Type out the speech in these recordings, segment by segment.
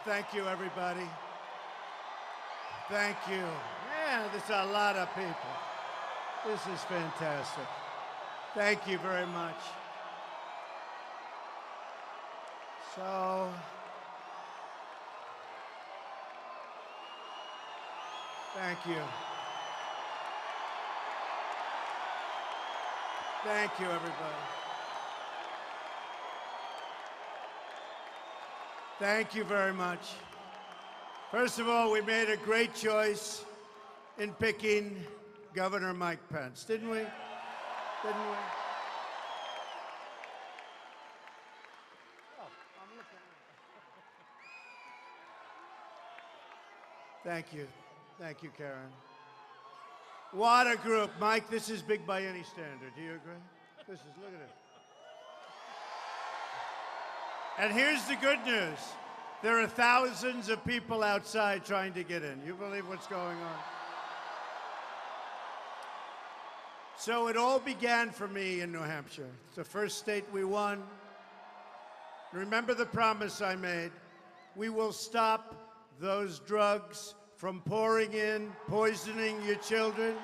Thank you, everybody. Thank you. Yeah, there's a lot of people. This is fantastic. Thank you very much. So, thank you. Thank you, everybody. Thank you very much. First of all, we made a great choice in picking Governor Mike Pence, didn't we? Didn't we? Oh, I'm looking. Thank you. Thank you, Karen. What a group. Mike, this is big by any standard. Do you agree? This is, look at it. And here's the good news. There are thousands of people outside trying to get in. You believe what's going on? So it all began for me in New Hampshire. It's the first state we won. Remember the promise I made. We will stop those drugs from pouring in, poisoning your children,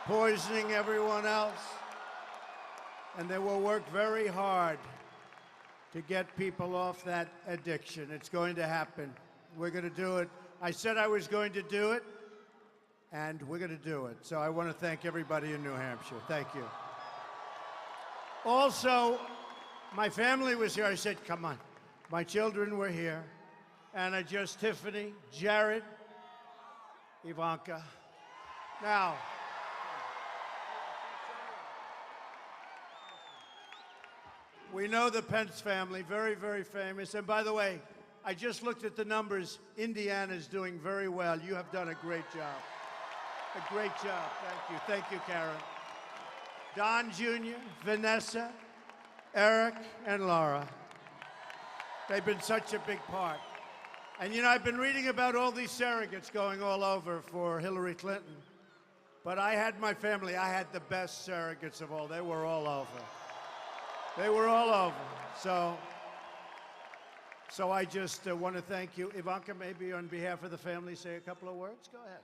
poisoning everyone else. And they will work very hard to get people off that addiction. It's going to happen. We're going to do it. I said I was going to do it, and we're going to do it. So I want to thank everybody in New Hampshire. Thank you. Also, my family was here. I said, come on. My children were here. Anna, just Tiffany, Jared, Ivanka. Now, we know the Pence family, very, very famous. And by the way, I just looked at the numbers. Indiana's doing very well. You have done a great job. A great job. Thank you. Thank you, Karen. Don Jr., Vanessa, Eric, and Laura. They've been such a big part. And you know, I've been reading about all these surrogates going all over for Hillary Clinton. But I had my family, I had the best surrogates of all. They were all over. They were all over. So I just want to thank you. Ivanka, maybe on behalf of the family, say a couple of words. Go ahead.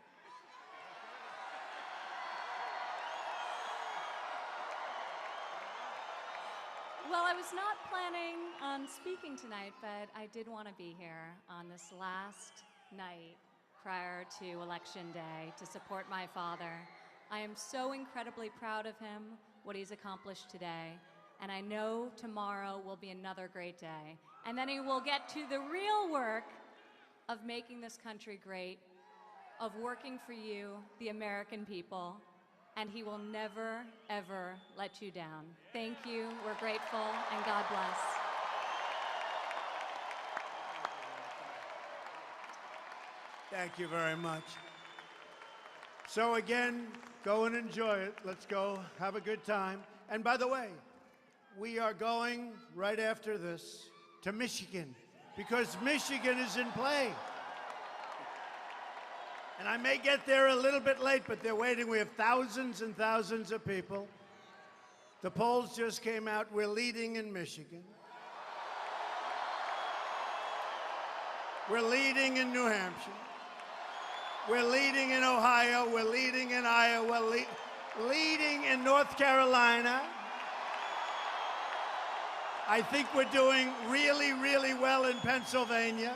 Well, I was not planning on speaking tonight, but I did want to be here on this last night prior to Election Day to support my father. I am so incredibly proud of him, what he's accomplished today, and I know tomorrow will be another great day. And then he will get to the real work of making this country great, of working for you, the American people, and he will never, ever let you down. Thank you, we're grateful, and God bless. Thank you very much. So again, go and enjoy it. Let's go have a good time. And by the way, we are going right after this to Michigan because Michigan is in play. And I may get there a little bit late, but they're waiting. We have thousands and thousands of people. The polls just came out. We're leading in Michigan. We're leading in New Hampshire. We're leading in Ohio. We're leading in Iowa. Leading in North Carolina. I think we're doing really, really well in Pennsylvania.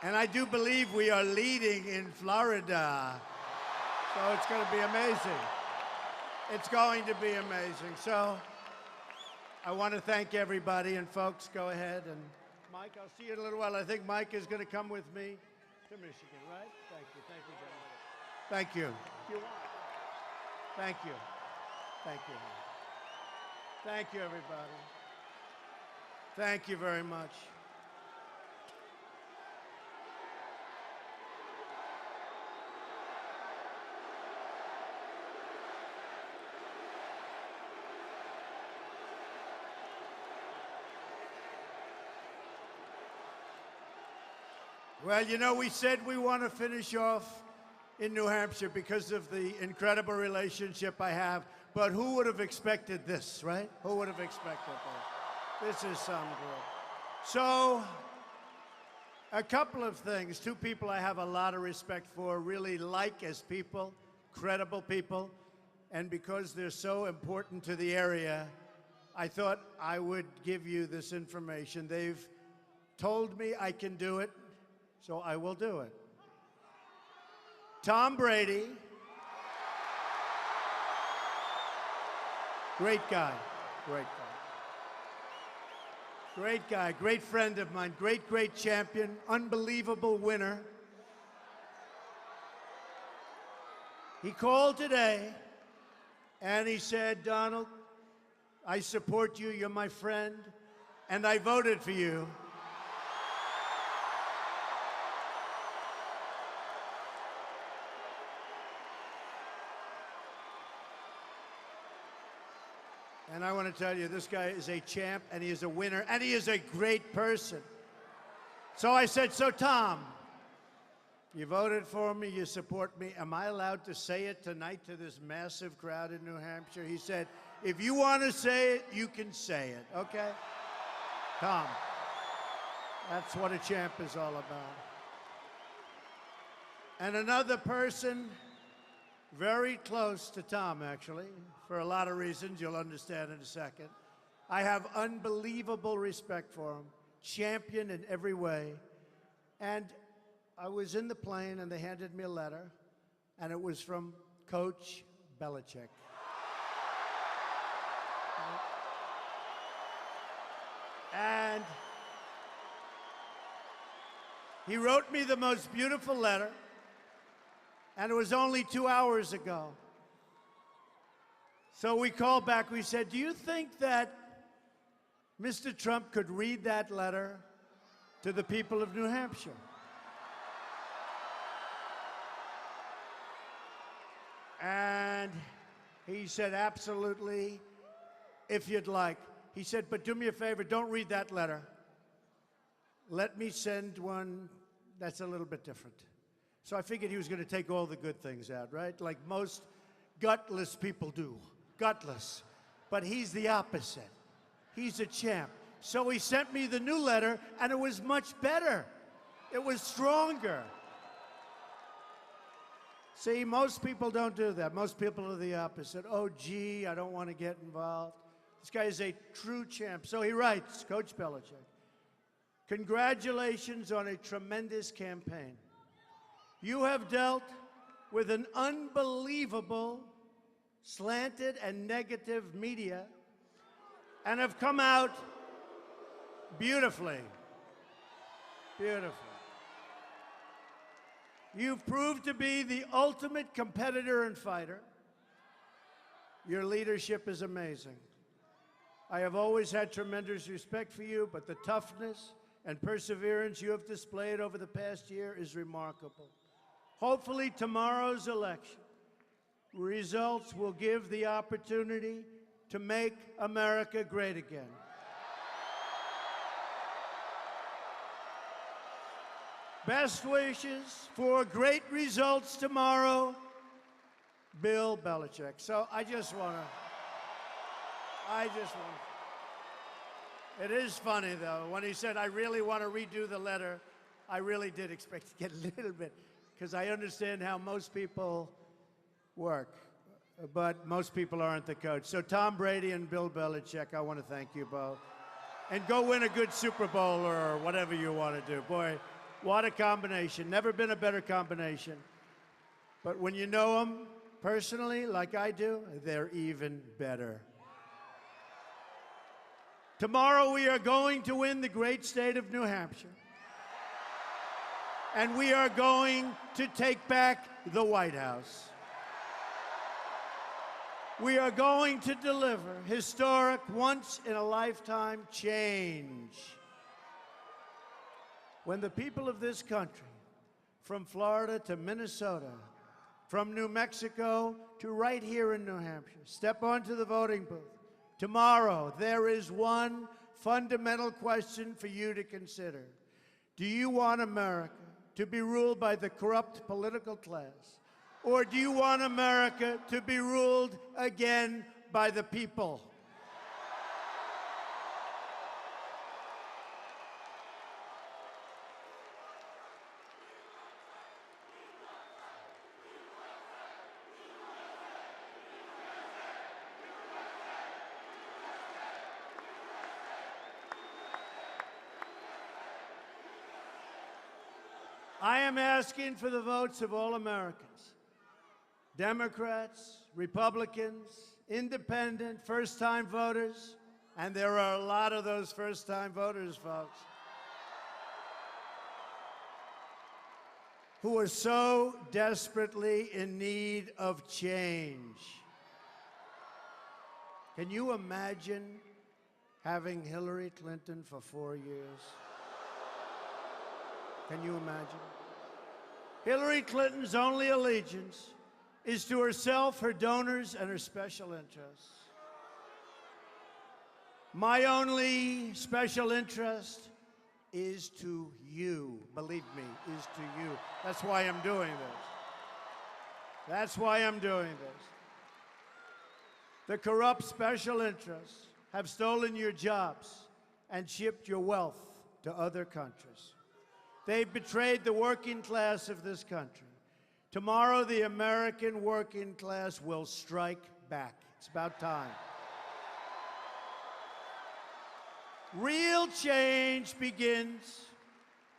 And I do believe we are leading in Florida. So it's going to be amazing. It's going to be amazing. So I want to thank everybody. And folks, go ahead. And Mike, I'll see you in a little while. I think Mike is going to come with me to Michigan, right? Thank you. Thank you, gentlemen. Thank you. Thank you. Thank you. Thank you, everybody. Thank you very much. Well, you know, we said we want to finish off in New Hampshire because of the incredible relationship I have. But who would have expected this, right? Who would have expected that? This is some good. So A couple of things. Two people I have a lot of respect for, really like as people, credible people, and because they're so important to the area, I thought I would give you this information. They've told me I can do it, so I will do it. Tom Brady, great guy, great guy. Great guy, great friend of mine, great champion, unbelievable winner. He called today and he said, Donald, I support you, you're my friend, and I voted for you. And I want to tell you, this guy is a champ, and he is a winner, and he is a great person. So I said, so Tom, you voted for me, you support me. Am I allowed to say it tonight to this massive crowd in New Hampshire? He said, if you want to say it, you can say it, okay? Tom, that's what a champ is all about. And another person very close to Tom, actually, for a lot of reasons you'll understand in a second. I have unbelievable respect for him, champion in every way. And I was in the plane and they handed me a letter, and it was from Coach Belichick. And he wrote me the most beautiful letter. And it was only 2 hours ago. So we called back, we said, do you think that Mr. Trump could read that letter to the people of New Hampshire? And he said, absolutely, if you'd like. He said, but do me a favor, don't read that letter. Let me send one that's a little bit different. So I figured he was going to take all the good things out, right? Like most gutless people do. Gutless. But he's the opposite. He's a champ. So he sent me the new letter, and it was much better. It was stronger. See, most people don't do that. Most people are the opposite. Oh, gee, I don't want to get involved. This guy is a true champ. So he writes, Coach Belichick, congratulations on a tremendous campaign. You have dealt with an unbelievable, slanted and negative media and have come out beautifully. Beautifully. You've proved to be the ultimate competitor and fighter. Your leadership is amazing. I have always had tremendous respect for you, but the toughness and perseverance you have displayed over the past year is remarkable. Hopefully tomorrow's election results will give the opportunity to make America great again. Best wishes for great results tomorrow, Bill Belichick. So it is funny though, when he said, I really want to redo the letter, I really did expect to get a little bit, because I understand how most people work, but most people aren't the coach. So Tom Brady and Bill Belichick, I want to thank you both. And go win a good Super Bowl or whatever you want to do. Boy, what a combination. Never been a better combination. But when you know them personally, like I do, they're even better. Tomorrow we are going to win the great state of New Hampshire. And we are going to take back the White House. We are going to deliver historic, once-in-a-lifetime change. When the people of this country, from Florida to Minnesota, from New Mexico to right here in New Hampshire, step onto the voting booth, tomorrow there is one fundamental question for you to consider. Do you want America to be ruled by the corrupt political class? Or do you want America to be ruled again by the people? I am asking for the votes of all Americans, Democrats, Republicans, independent, first-time voters, and there are a lot of those first-time voters, folks, who are so desperately in need of change. Can you imagine having Hillary Clinton for 4 years? Can you imagine? Hillary Clinton's only allegiance is to herself, her donors, and her special interests. My only special interest is to you. Believe me, is to you. That's why I'm doing this. That's why I'm doing this. The corrupt special interests have stolen your jobs and shipped your wealth to other countries. They've betrayed the working class of this country. Tomorrow, the American working class will strike back. It's about time. Real change begins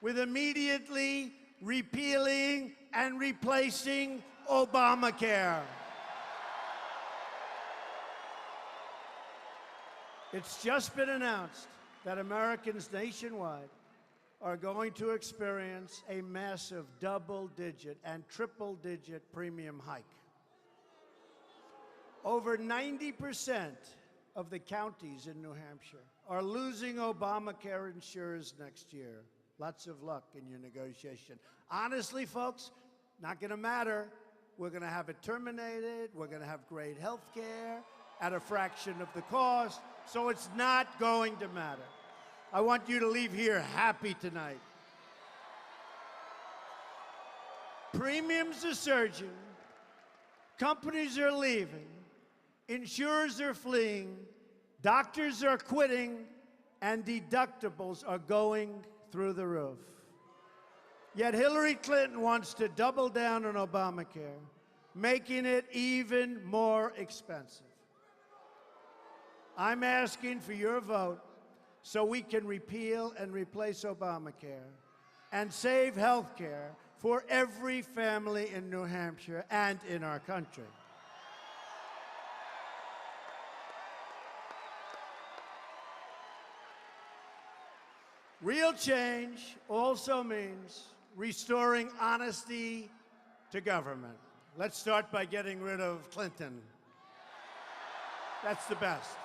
with immediately repealing and replacing Obamacare. It's just been announced that Americans nationwide are going to experience a massive double-digit and triple-digit premium hike. Over 90% of the counties in New Hampshire are losing Obamacare insurers next year. Lots of luck in your negotiation. Honestly, folks, not going to matter. We're going to have it terminated. We're going to have great health care at a fraction of the cost, so it's not going to matter. I want you to leave here happy tonight. Premiums are surging, companies are leaving, insurers are fleeing, doctors are quitting, and deductibles are going through the roof. Yet Hillary Clinton wants to double down on Obamacare, making it even more expensive. I'm asking for your vote so we can repeal and replace Obamacare and save health care for every family in New Hampshire and in our country. Real change also means restoring honesty to government. Let's start by getting rid of Clinton. That's the best.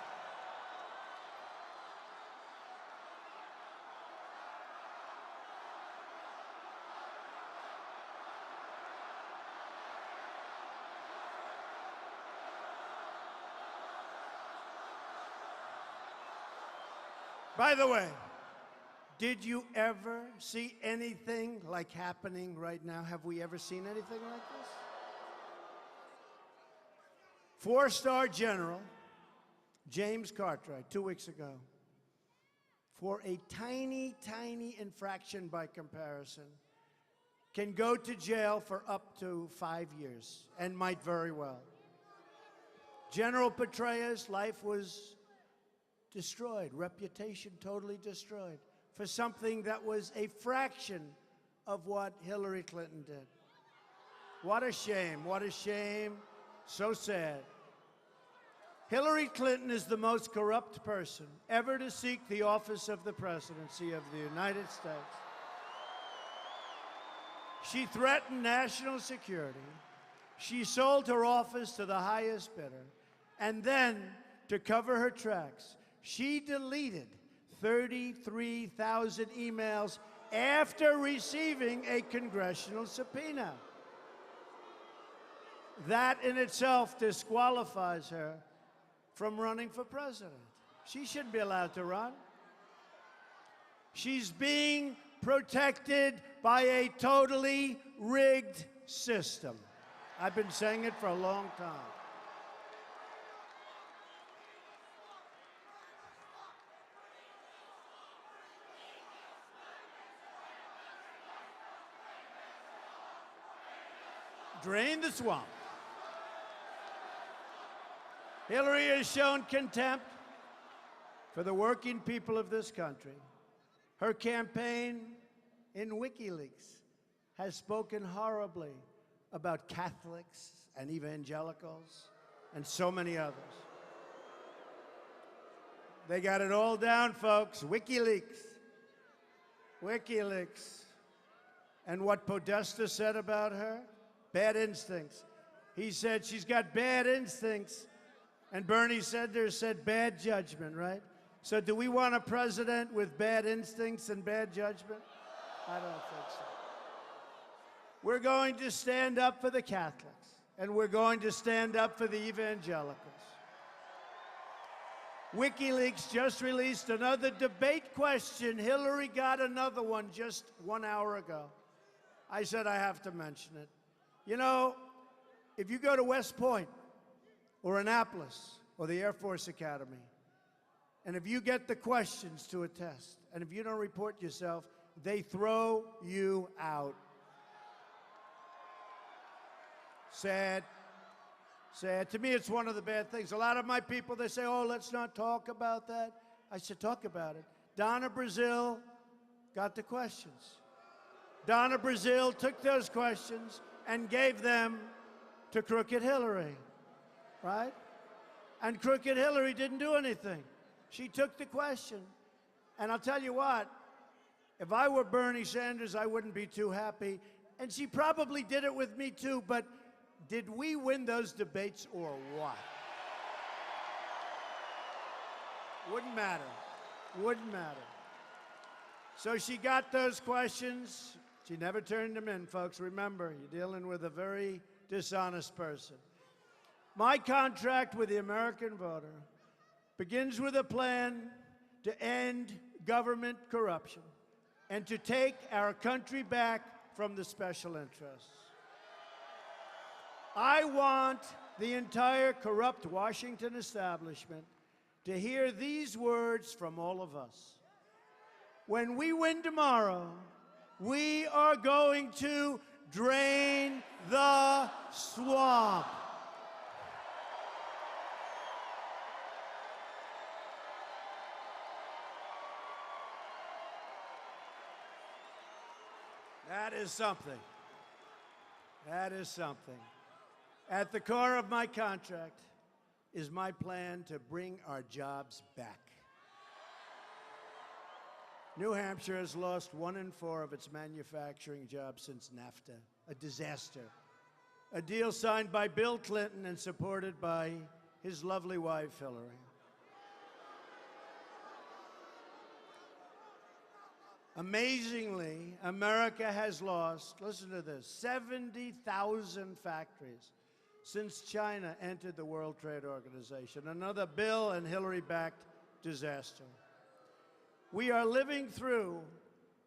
By the way, did you ever see anything like happening right now? Have we ever seen anything like this? Four-star General James Cartwright, 2 weeks ago, for a tiny, tiny infraction by comparison, can go to jail for up to 5 years and might very well. General Petraeus' life was destroyed, reputation totally destroyed, for something that was a fraction of what Hillary Clinton did. What a shame, what a shame, so sad. Hillary Clinton is the most corrupt person ever to seek the office of the presidency of the United States. She threatened national security. She sold her office to the highest bidder. And then, to cover her tracks, she deleted 33,000 emails after receiving a congressional subpoena. That in itself disqualifies her from running for president. She shouldn't be allowed to run. She's being protected by a totally rigged system. I've been saying it for a long time. Drain the swamp. Hillary has shown contempt for the working people of this country. Her campaign in WikiLeaks has spoken horribly about Catholics and evangelicals and so many others. They got it all down, folks. WikiLeaks. WikiLeaks. And what Podesta said about her? Bad instincts. He said she's got bad instincts. And Bernie Sanders said bad judgment, right? So do we want a president with bad instincts and bad judgment? I don't think so. We're going to stand up for the Catholics, and we're going to stand up for the evangelicals. WikiLeaks just released another debate question. Hillary got another one just 1 hour ago. I said I have to mention it. You know, if you go to West Point or Annapolis or the Air Force Academy, and if you get the questions to a test, and if you don't report yourself, they throw you out. Sad. Sad. To me, it's one of the bad things. A lot of my people, they say, oh, let's not talk about that. I said, talk about it. Donna Brazile got the questions. Donna Brazile took those questions and gave them to Crooked Hillary, right? And Crooked Hillary didn't do anything. She took the question. And I'll tell you what, if I were Bernie Sanders, I wouldn't be too happy. And she probably did it with me too, but did we win those debates or what? Wouldn't matter. Wouldn't matter. So she got those questions. She never turned them in, folks. Remember, you're dealing with a very dishonest person. My contract with the American voter begins with a plan to end government corruption and to take our country back from the special interests. I want the entire corrupt Washington establishment to hear these words from all of us. When we win tomorrow, we are going to drain the swamp. That is something. That is something. At the core of my contract is my plan to bring our jobs back. New Hampshire has lost 1 in 4 of its manufacturing jobs since NAFTA, a disaster. A deal signed by Bill Clinton and supported by his lovely wife, Hillary. Amazingly, America has lost, listen to this, 70,000 factories since China entered the World Trade Organization, another Bill and Hillary-backed disaster. We are living through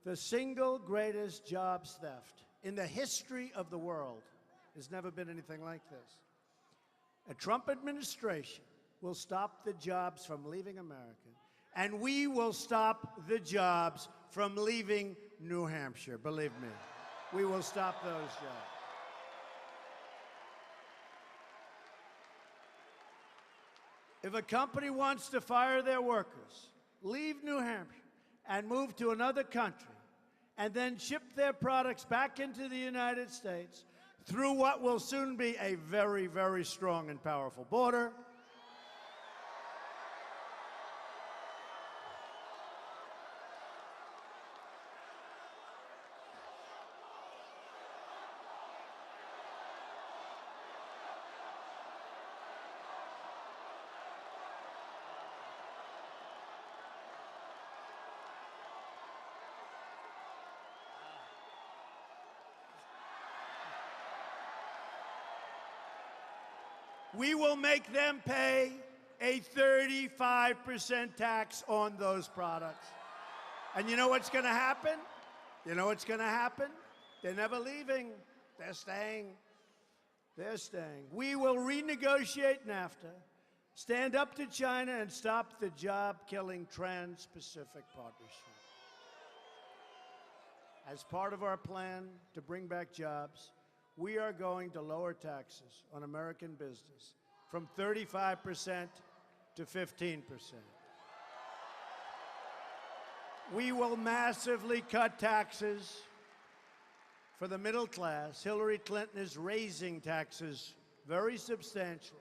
the single greatest jobs theft in the history of the world. There's never been anything like this. A Trump administration will stop the jobs from leaving America, and we will stop the jobs from leaving New Hampshire, believe me. We will stop those jobs. If a company wants to fire their workers, leave New Hampshire and move to another country, and then ship their products back into the United States through what will soon be a very, very strong and powerful border, we will make them pay a 35% tax on those products. And you know what's going to happen? You know what's going to happen? They're never leaving. They're staying. They're staying. We will renegotiate NAFTA, stand up to China, and stop the job-killing Trans-Pacific Partnership. As part of our plan to bring back jobs, we are going to lower taxes on American business from 35% to 15%. We will massively cut taxes for the middle class, Hillary Clinton is raising taxes very substantially.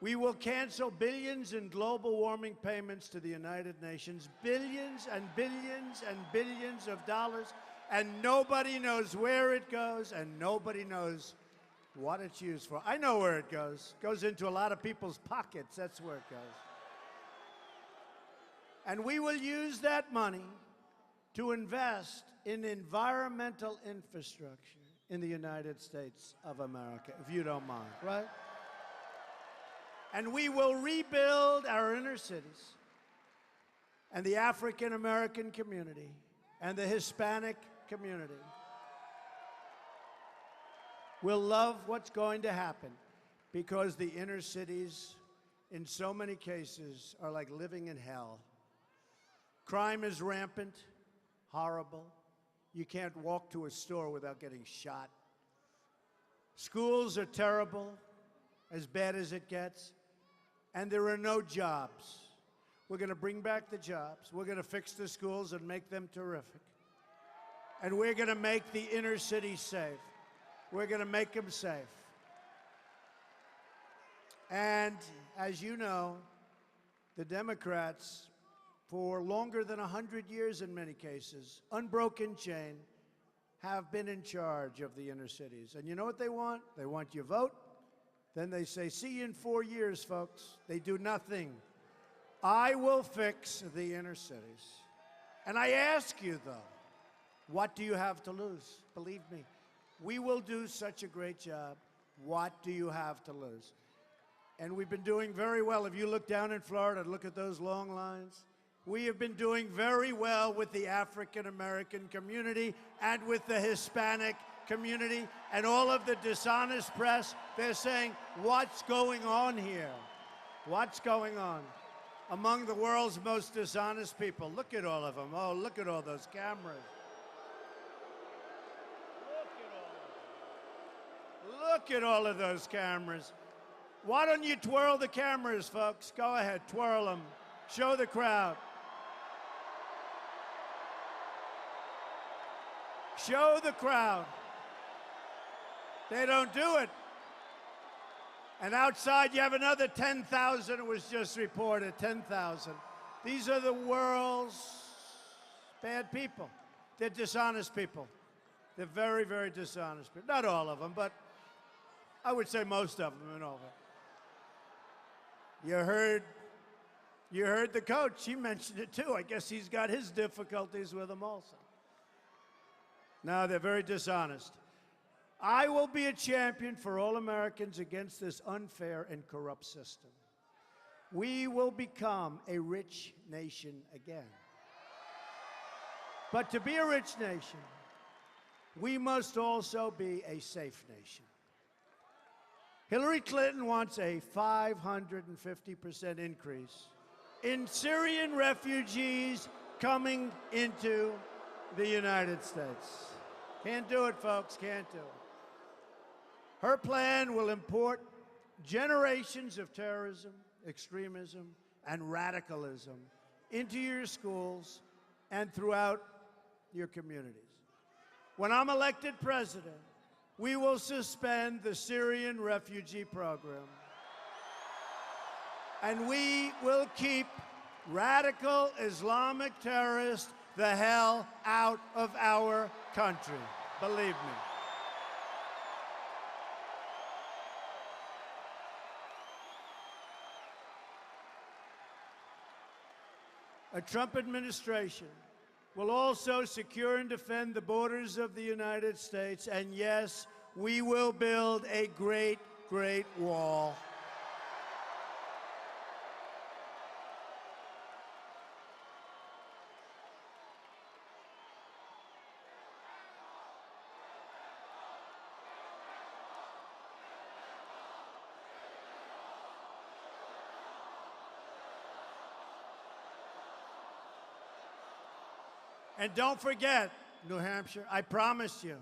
We will cancel billions in global warming payments to the United Nations, billions and billions and billions of dollars, and nobody knows where it goes, and nobody knows what it's used for. I know where it goes. It goes into a lot of people's pockets. That's where it goes. And we will use that money to invest in environmental infrastructure in the United States of America, if you don't mind, right? And we will rebuild our inner cities and the African American community and the Hispanic community will love what's going to happen, because the inner cities, in so many cases, are like living in hell. Crime is rampant, horrible. You can't walk to a store without getting shot. Schools are terrible, as bad as it gets, and there are no jobs. We're going to bring back the jobs. We're going to fix the schools and make them terrific. And we're going to make the inner city safe. We're going to make them safe. And as you know, the Democrats, for longer than 100 years in many cases, unbroken chain, have been in charge of the inner cities. And you know what they want? They want your vote. Then they say, see you in 4 years, folks. They do nothing. I will fix the inner cities. And I ask you, though, what do you have to lose? Believe me, we will do such a great job. What do you have to lose? And we've been doing very well. If you look down in Florida, look at those long lines. We have been doing very well with the African American community and with the Hispanic community, and all of the dishonest press. They're saying, what's going on here? What's going on? Among the world's most dishonest people. Look at all of them. Oh, look at all those cameras. Look at all of those cameras. Why don't you twirl the cameras, folks? Go ahead, twirl them. Show the crowd. Show the crowd. They don't do it. And outside, you have another 10,000. It was just reported, 10,000. These are the world's bad people. They're dishonest people. They're very, very dishonest people. Not all of them, but I would say most of them and all of them. You heard the coach. He mentioned it, too. I guess he's got his difficulties with them also. No, they're very dishonest. I will be a champion for all Americans against this unfair and corrupt system. We will become a rich nation again. But to be a rich nation, we must also be a safe nation. Hillary Clinton wants a 550% increase in Syrian refugees coming into the United States. Can't do it, folks, can't do it. Her plan will import generations of terrorism, extremism, and radicalism into your schools and throughout your communities. When I'm elected president, we will suspend the Syrian refugee program. And we will keep radical Islamic terrorists the hell out of our country. Believe me. A Trump administration will also secure and defend the borders of the United States. And yes, we will build a great, great wall. And don't forget, New Hampshire, I promised you,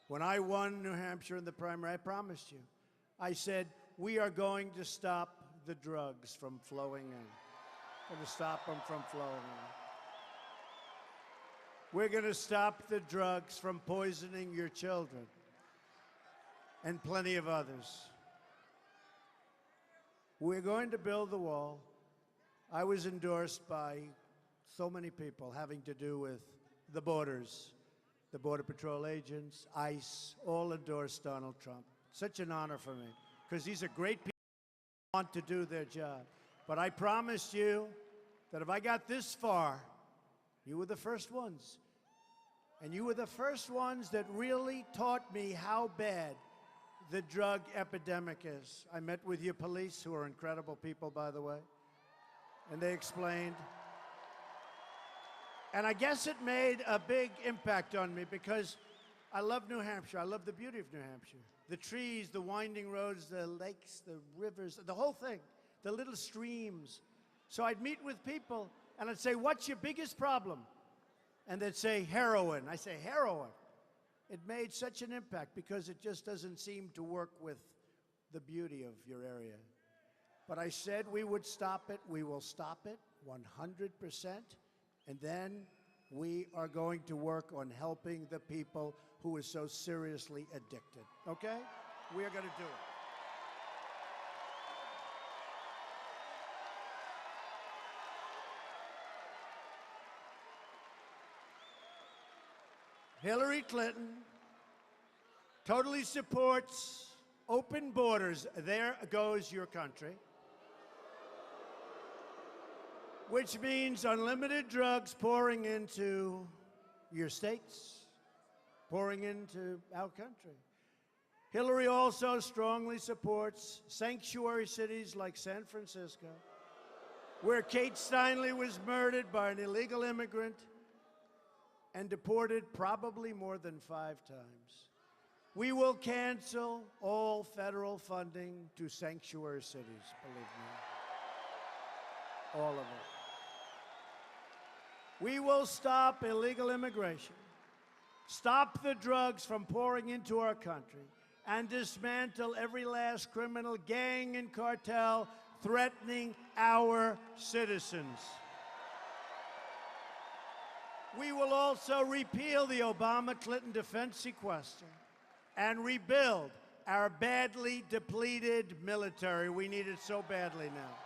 when I won New Hampshire in the primary, I promised you. I said, we are going to stop the drugs from flowing in. We're going to stop them from flowing We're going to stop the drugs from poisoning your children and plenty of others. We're going to build the wall. I was endorsed by so many people having to do with the borders, the Border Patrol agents, ICE, all endorsed Donald Trump. Such an honor for me, because these are great people who want to do their job. But I promised you that if I got this far, you were the first ones. And you were the first ones that really taught me how bad the drug epidemic is. I met with your police, who are incredible people, by the way, and they explained. And I guess it made a big impact on me because I love New Hampshire. I love the beauty of New Hampshire. The trees, the winding roads, the lakes, the rivers, the whole thing, the little streams. So I'd meet with people and I'd say, what's your biggest problem? And they'd say, heroin. I say, heroin. It made such an impact because it just doesn't seem to work with the beauty of your area. But I said we would stop it. We will stop it 100%. And then we are going to work on helping the people who are so seriously addicted. Okay? We are going to do it. Hillary Clinton totally supports open borders. There goes your country. Which means unlimited drugs pouring into your states, pouring into our country. Hillary also strongly supports sanctuary cities like San Francisco, where Kate Steinle was murdered by an illegal immigrant and deported probably more than 5 times. We will cancel all federal funding to sanctuary cities, believe me. All of it. We will stop illegal immigration, stop the drugs from pouring into our country, and dismantle every last criminal gang and cartel threatening our citizens. We will also repeal the Obama-Clinton defense sequester and rebuild our badly depleted military. We need it so badly now.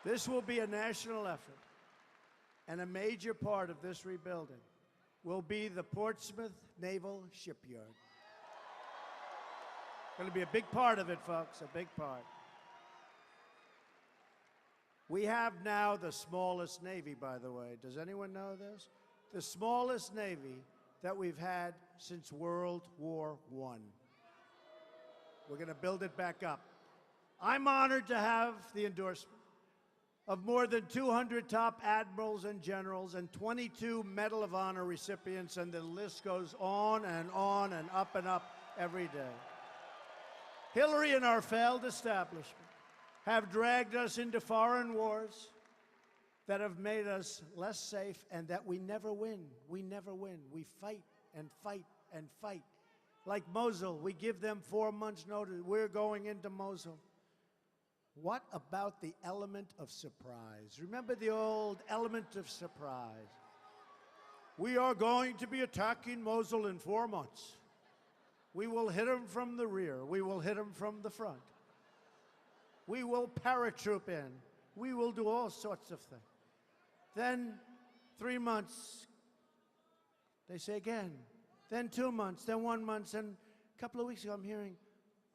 This will be a national effort, and a major part of this rebuilding will be the Portsmouth Naval Shipyard. Going to be a big part of it, folks, a big part. We have now the smallest Navy, by the way. Does anyone know this? The smallest Navy that we've had since World War I. We're going to build it back up. I'm honored to have the endorsement of more than 200 top admirals and generals and 22 Medal of Honor recipients, and the list goes on and up every day. Hillary and our failed establishment have dragged us into foreign wars that have made us less safe and that we never win. We never win. We fight and fight and fight. Like Mosul, we give them 4 months' notice. We're going into Mosul. What about the element of surprise? Remember the old element of surprise? We are going to be attacking Mosul in 4 months. We will hit them from the rear. We will hit them from the front. We will paratroop in. We will do all sorts of things. Then 3 months, they say again. Then 2 months, then 1 month, and a couple of weeks ago I'm hearing,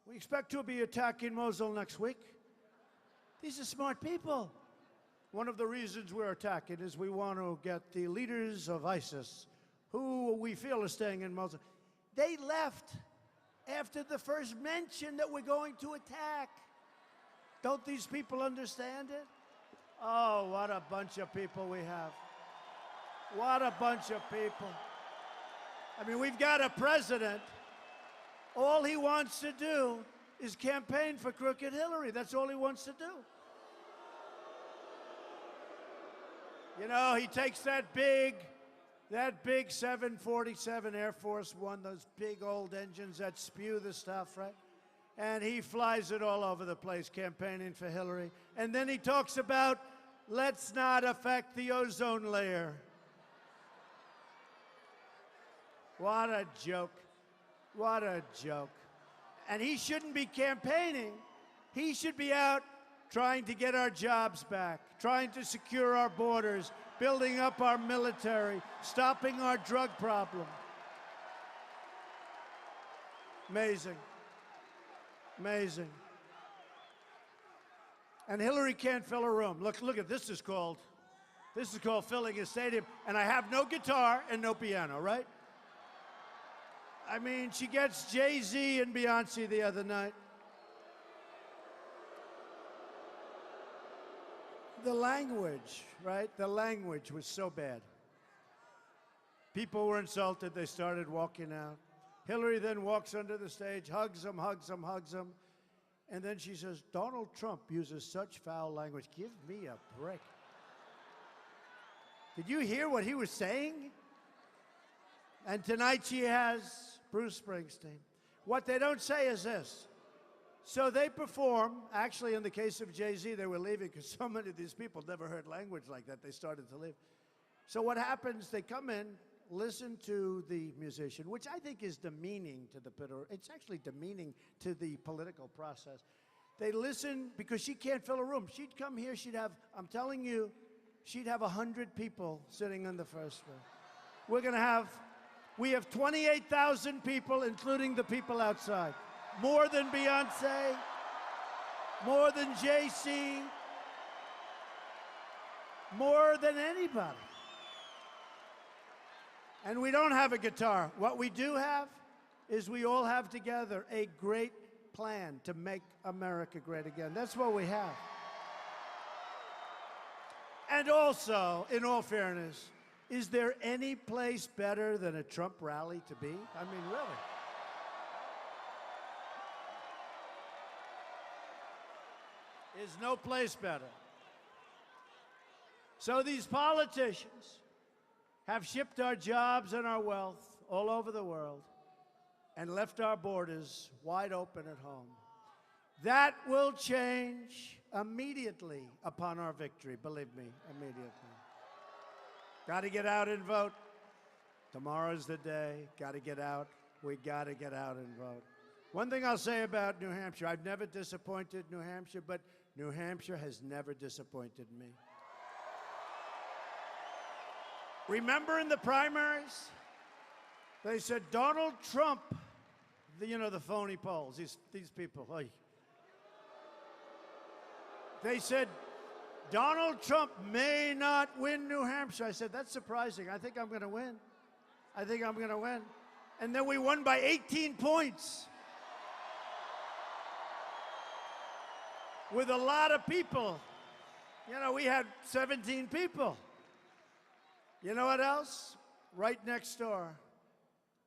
we expect to be attacking Mosul next week. These are smart people. One of the reasons we're attacking is we want to get the leaders of ISIS, who we feel are staying in Mosul. They left after the first mention that we're going to attack. Don't these people understand it? Oh, what a bunch of people we have. What a bunch of people. I mean, we've got a president. All he wants to do is campaign for crooked Hillary. That's all he wants to do. You know, he takes that big 747 Air Force One, those big old engines that spew the stuff, right? And he flies it all over the place campaigning for Hillary. And then he talks about let's not affect the ozone layer. What a joke. What a joke. And he shouldn't be campaigning. He should be out trying to get our jobs back, trying to secure our borders, building up our military, stopping our drug problem. Amazing. Amazing. And Hillary can't fill a room. Look at this is called filling a stadium. And I have no guitar and no piano, right? I mean, she gets Jay-Z and Beyonce the other night. The language, right? The language was so bad. People were insulted. They started walking out. Hillary then walks under the stage, hugs them, hugs them, hugs them. And then she says, Donald Trump uses such foul language. Give me a break. Did you hear what he was saying? And tonight she has Bruce Springsteen. What they don't say is this. So they perform. Actually, in the case of Jay-Z, they were leaving because so many of these people never heard language like that. They started to leave. So what happens, they come in, listen to the musician, which I think is demeaning to the it's actually demeaning to the political process. They listen because she can't fill a room. She'd come here, she'd have, I'm telling you, she'd have 100 people sitting in the first row. We have 28,000 people, including the people outside. More than Beyonce, more than Jay-Z, more than anybody. And we don't have a guitar. What we do have is we all have together a great plan to make America great again. That's what we have. And also, in all fairness, is there any place better than a Trump rally to be? I mean, really. There's no place better. So these politicians have shipped our jobs and our wealth all over the world and left our borders wide open at home. That will change immediately upon our victory, believe me, immediately. Got to get out and vote. Tomorrow's the day. Got to get out. We got to get out and vote. One thing I'll say about New Hampshire, I've never disappointed New Hampshire, but New Hampshire has never disappointed me. Remember in the primaries, they said Donald Trump, the phony polls, these people. Oy. They said Donald Trump may not win New Hampshire. I said, that's surprising. I think I'm going to win. I think I'm going to win. And then we won by 18 points. With a lot of people. We had 17 people. You know what else? Right next door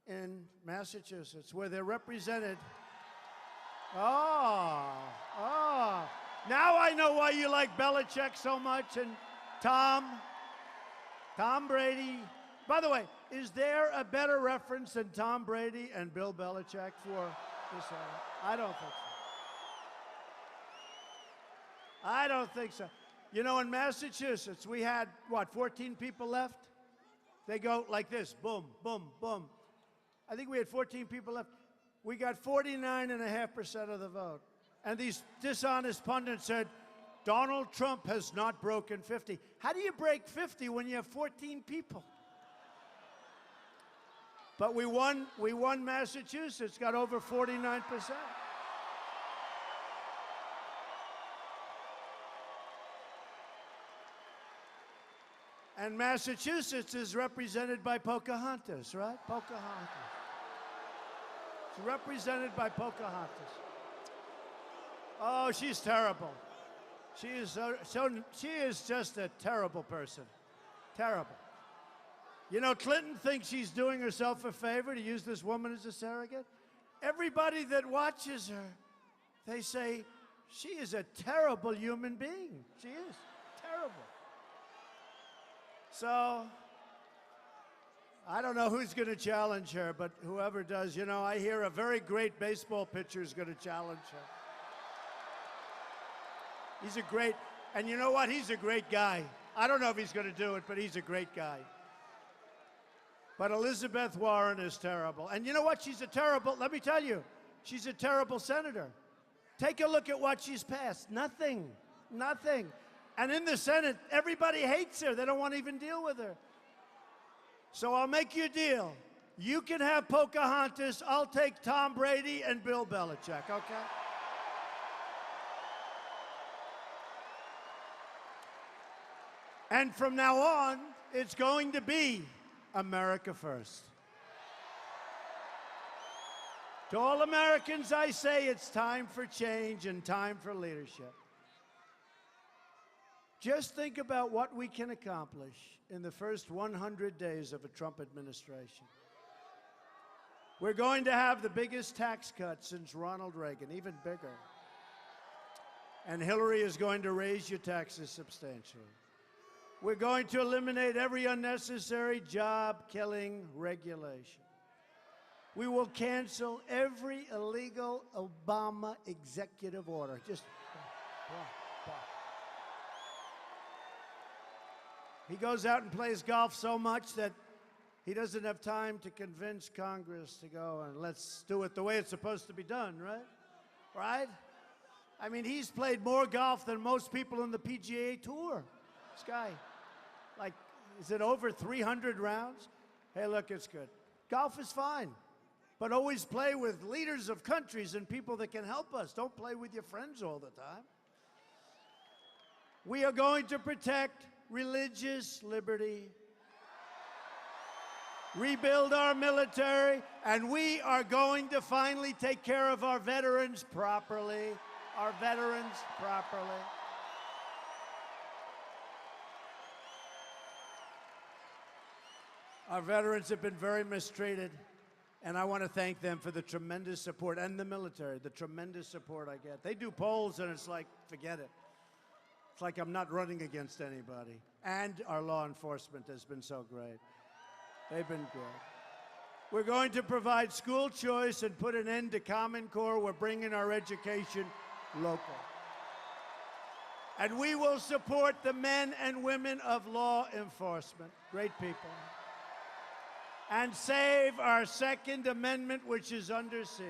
in Massachusetts, where they're represented. Oh. Now I know why you like Belichick so much and Tom Brady. By the way, is there a better reference than Tom Brady and Bill Belichick for this era? I don't think so. I don't think so. In Massachusetts, we had, 14 people left? They go like this, boom, boom, boom. I think we had 14 people left. We got 49.5% of the vote. And these dishonest pundits said, Donald Trump has not broken 50. How do you break 50 when you have 14 people? But we won Massachusetts, got over 49%. And Massachusetts is represented by Pocahontas, right? Pocahontas. It's represented by Pocahontas. Oh, she's terrible. She is just a terrible person. Terrible. Clinton thinks she's doing herself a favor to use this woman as a surrogate. Everybody that watches her, they say, she is a terrible human being. She is terrible. So, I don't know who's going to challenge her, but whoever does, I hear a very great baseball pitcher is going to challenge her. And you know what? He's a great guy. I don't know if he's going to do it, but he's a great guy. But Elizabeth Warren is terrible. And you know what? Let me tell you, she's a terrible senator. Take a look at what she's passed. Nothing. Nothing. And in the Senate, everybody hates her. They don't want to even deal with her. So I'll make you a deal. You can have Pocahontas. I'll take Tom Brady and Bill Belichick, okay? And from now on, it's going to be America first. To all Americans, I say it's time for change and time for leadership. Just think about what we can accomplish in the first 100 days of a Trump administration. We're going to have the biggest tax cut since Ronald Reagan, even bigger. And Hillary is going to raise your taxes substantially. We're going to eliminate every unnecessary job-killing regulation. We will cancel every illegal Obama executive order. He goes out and plays golf so much that he doesn't have time to convince Congress to go and let's do it the way it's supposed to be done, right? Right? I mean, he's played more golf than most people in the PGA Tour. This guy, like, is it over 300 rounds? Hey, look, it's good. Golf is fine, but always play with leaders of countries and people that can help us. Don't play with your friends all the time. We are going to protect religious liberty, rebuild our military, and we are going to finally take care of our veterans properly. Our veterans properly. Our veterans have been very mistreated, and I want to thank them for the tremendous support, and the military, the tremendous support I get. They do polls, and it's like, forget it. It's like I'm not running against anybody. And our law enforcement has been so great. They've been great. We're going to provide school choice and put an end to Common Core. We're bringing our education local. And we will support the men and women of law enforcement. Great people. And save our Second Amendment, which is under siege.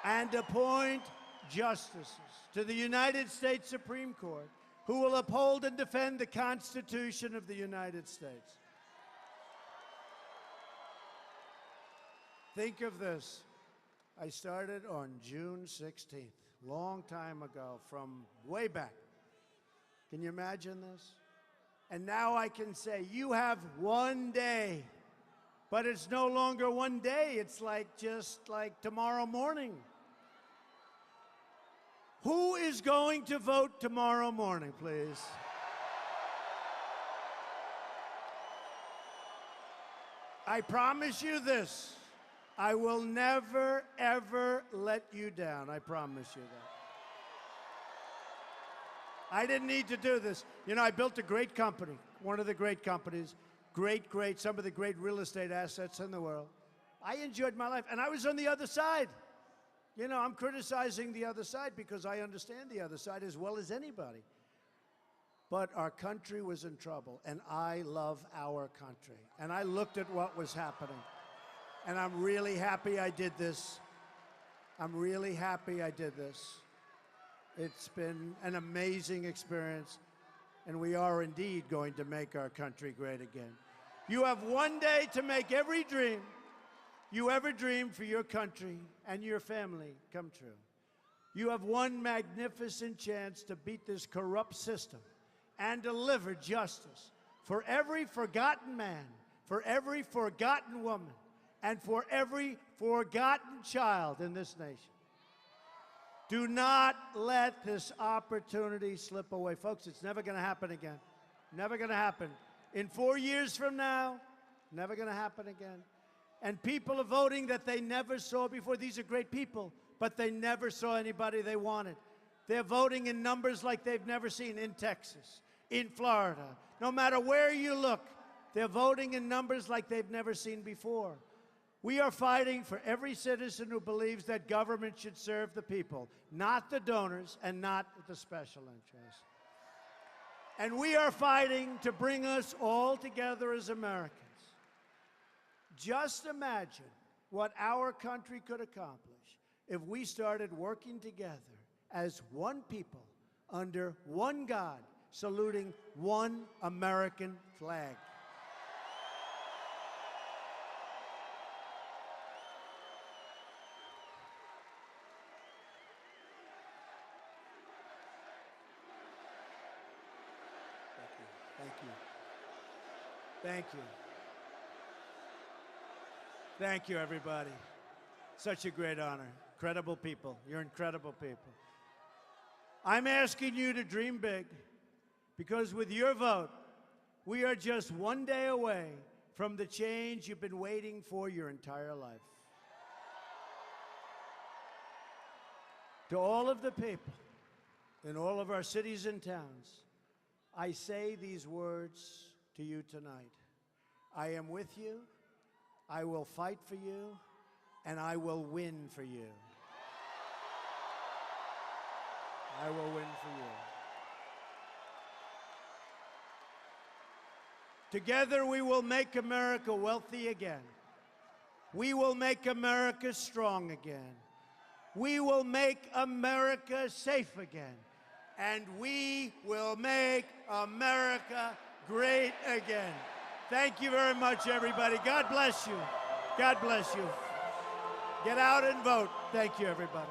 And appoint justices to the United States Supreme Court who will uphold and defend the Constitution of the United States. Think of this. I started on June 16th, long time ago, from way back. Can you imagine this? And now I can say, you have one day, but it's no longer one day. It's like just like tomorrow morning. Who is going to vote tomorrow morning, please? I promise you this. I will never, ever let you down. I promise you that. I didn't need to do this. You know, I built a great company, one of the great companies, some of the great real estate assets in the world. I enjoyed my life, and I was on the other side. You know, I'm criticizing the other side because I understand the other side as well as anybody. But our country was in trouble, and I love our country. And I looked at what was happening, and I'm really happy I did this. I'm really happy I did this. It's been an amazing experience, and we are indeed going to make our country great again. You have one day to make every dream you ever dreamed for your country and your family come true. You have one magnificent chance to beat this corrupt system and deliver justice for every forgotten man, for every forgotten woman, and for every forgotten child in this nation. Do not let this opportunity slip away. Folks, it's never going to happen again. Never going to happen. In 4 years from now, never going to happen again. And people are voting that they never saw before. These are great people, but they never saw anybody they wanted. They're voting in numbers like they've never seen in Texas, in Florida. No matter where you look, they're voting in numbers like they've never seen before. We are fighting for every citizen who believes that government should serve the people, not the donors and not the special interests. And we are fighting to bring us all together as Americans. Just imagine what our country could accomplish if we started working together as one people, under one God, saluting one American flag. Thank you. Thank you. Thank you, everybody. Such a great honor. Incredible people. You're incredible people. I'm asking you to dream big, because with your vote, we are just one day away from the change you've been waiting for your entire life. To all of the people in all of our cities and towns, I say these words to you tonight. I am with you, I will fight for you, and I will win for you. I will win for you. Together we will make America wealthy again. We will make America strong again. We will make America safe again. And we will make America great again. Thank you very much, everybody. God bless you. God bless you. Get out and vote. Thank you, everybody.